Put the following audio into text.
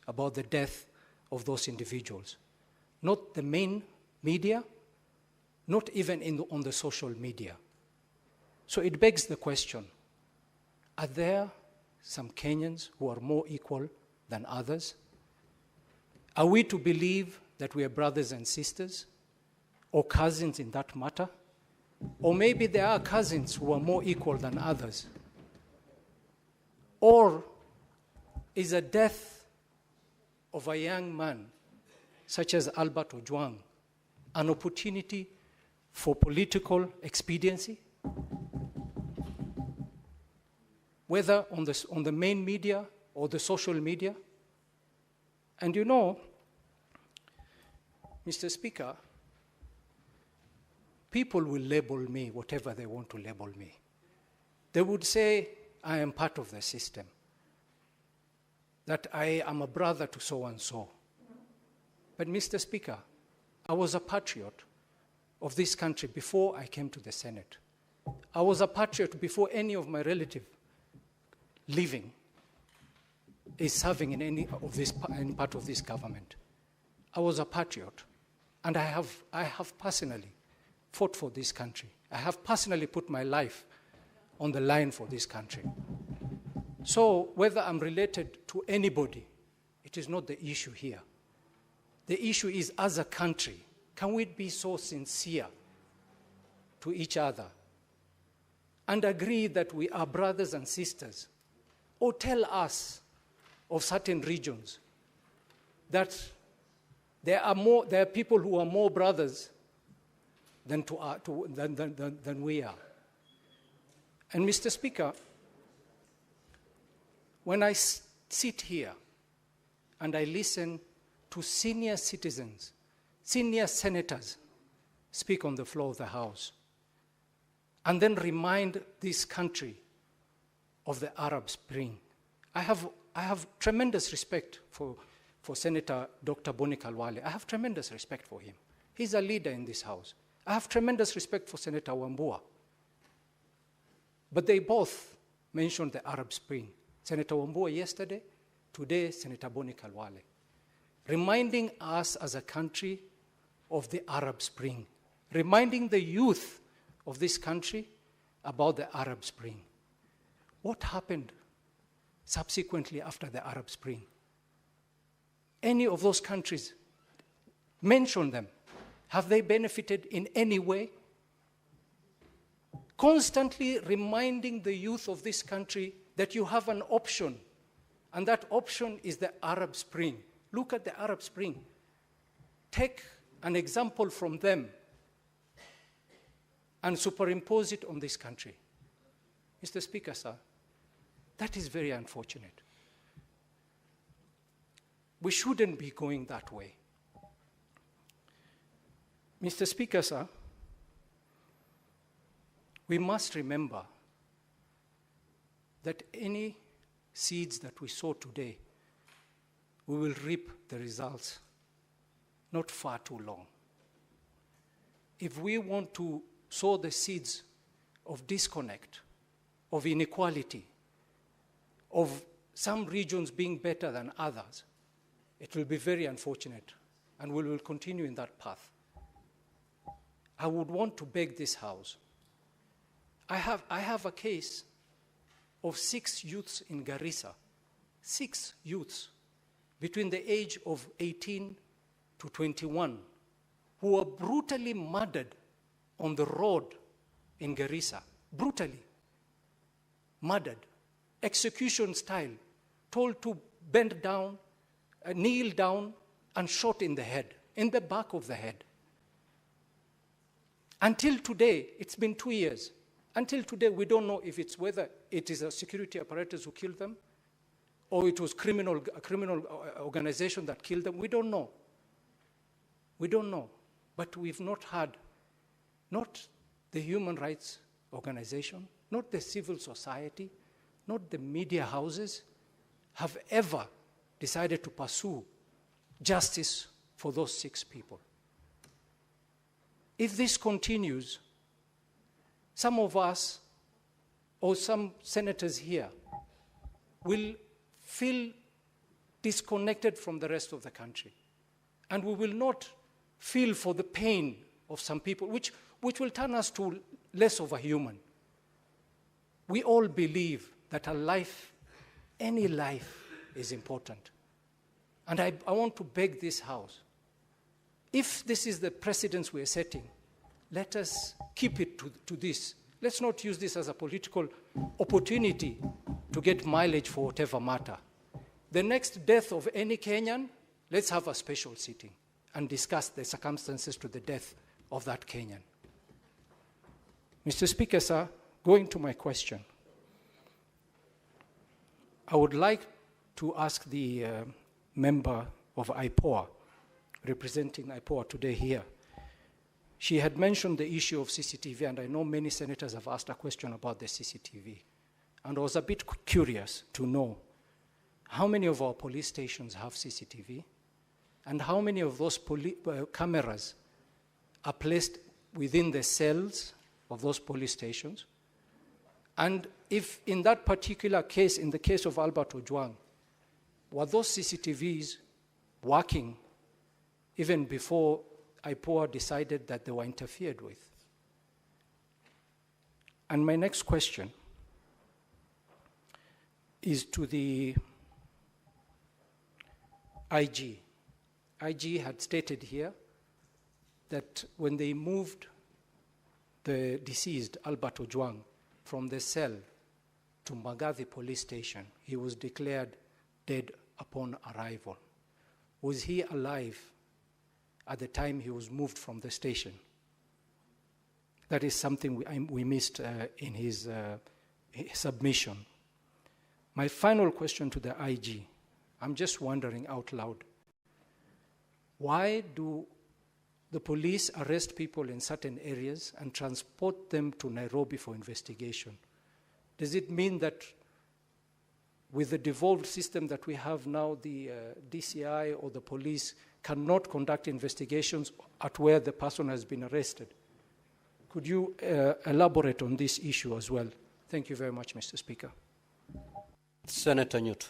about the death of those individuals. Not the main media, not even on the social media. So it begs the question, are there some Kenyans who are more equal than others? Are we to believe that we are brothers and sisters, or cousins in that matter? Or maybe there are cousins who are more equal than others. Or is a death of a young man, such as Albert Ojwang, an opportunity for political expediency? Whether on the main media or the social media? And you know, Mr. Speaker, people will label me whatever they want to label me. They would say I am part of the system, that I am a brother to so-and-so. But Mr. Speaker, I was a patriot of this country before I came to the Senate. I was a patriot before any of my relatives living is serving in any part of this government. I was a patriot, and I have personally fought for this country. I have personally put my life on the line for this country. So whether I'm related to anybody, it is not the issue here. The issue is, as a country, can we be so sincere to each other and agree that we are brothers and sisters? Or tell us of certain regions that there are people who are more brothers than we are. And Mr. Speaker, when I sit here and I listen to senior citizens, senior senators speak on the floor of the House, and then remind this country of the Arab Spring, I have tremendous respect for Senator Dr. Boni Khalwale. I have tremendous respect for him. He's a leader in this House. I have tremendous respect for Senator Wambua. But they both mentioned the Arab Spring. Senator Wambua yesterday, today Senator Boni Khalwale, reminding us as a country of the Arab Spring, reminding the youth of this country about the Arab Spring. What happened subsequently after the Arab Spring? Any of those countries, mention them. Have they benefited in any way? Constantly reminding the youth of this country that you have an option, and that option is the Arab Spring. Look at the Arab Spring. Take an example from them and superimpose it on this country. Mr. Speaker, sir, that is very unfortunate. We shouldn't be going that way. Mr. Speaker, sir, we must remember that any seeds that we sow today, we will reap the results not far too long. If we want to sow the seeds of disconnect, of inequality, of some regions being better than others, it will be very unfortunate, and we will continue in that path. I would want to beg this House. I have a case of 6 youths in Garissa, 6 youths between the age of 18 to 21 who were brutally murdered on the road in Garissa, brutally murdered, execution style, told to bend down, kneel down, and shot in the head, in the back of the head. Until today, it's been 2 years. Until today, we don't know if it's whether it is a security apparatus who killed them or it was a criminal organization that killed them. We don't know. We don't know. But we've not had, not the human rights organization, not the civil society, not the media houses, have ever decided to pursue justice for those 6 people. If this continues, some of us, or some senators here, will feel disconnected from the rest of the country. And we will not feel for the pain of some people, which will turn us to less of a human. We all believe that a life, any life, is important. And I want to beg this House, if this is the precedence we are setting, let us keep it to this. Let's not use this as a political opportunity to get mileage for whatever matter. The next death of any Kenyan, let's have a special sitting and discuss the circumstances to the death of that Kenyan. Mr. Speaker, sir, going to my question, I would like to ask the member of IPOA, representing IPOA today here. She had mentioned the issue of CCTV, and I know many senators have asked a question about the CCTV. And I was a bit curious to know how many of our police stations have CCTV, and how many of those cameras are placed within the cells of those police stations. And if in that particular case, in the case of Albert Ojwang, were those CCTVs working even before IPOA decided that they were interfered with? And my next question is to the IG. IG had stated here that when they moved the deceased Albert Ojwang from the cell to Magathi police station, he was declared dead upon arrival. Was he alive at the time he was moved from the station? That is something we missed in his submission. My final question to the IG, I'm just wondering out loud, why do the police arrest people in certain areas and transport them to Nairobi for investigation? Does it mean that with the devolved system that we have now, the DCI or the police cannot conduct investigations at where the person has been arrested? Could you elaborate on this issue as well? Thank you very much, Mr. Speaker. Senator Newt.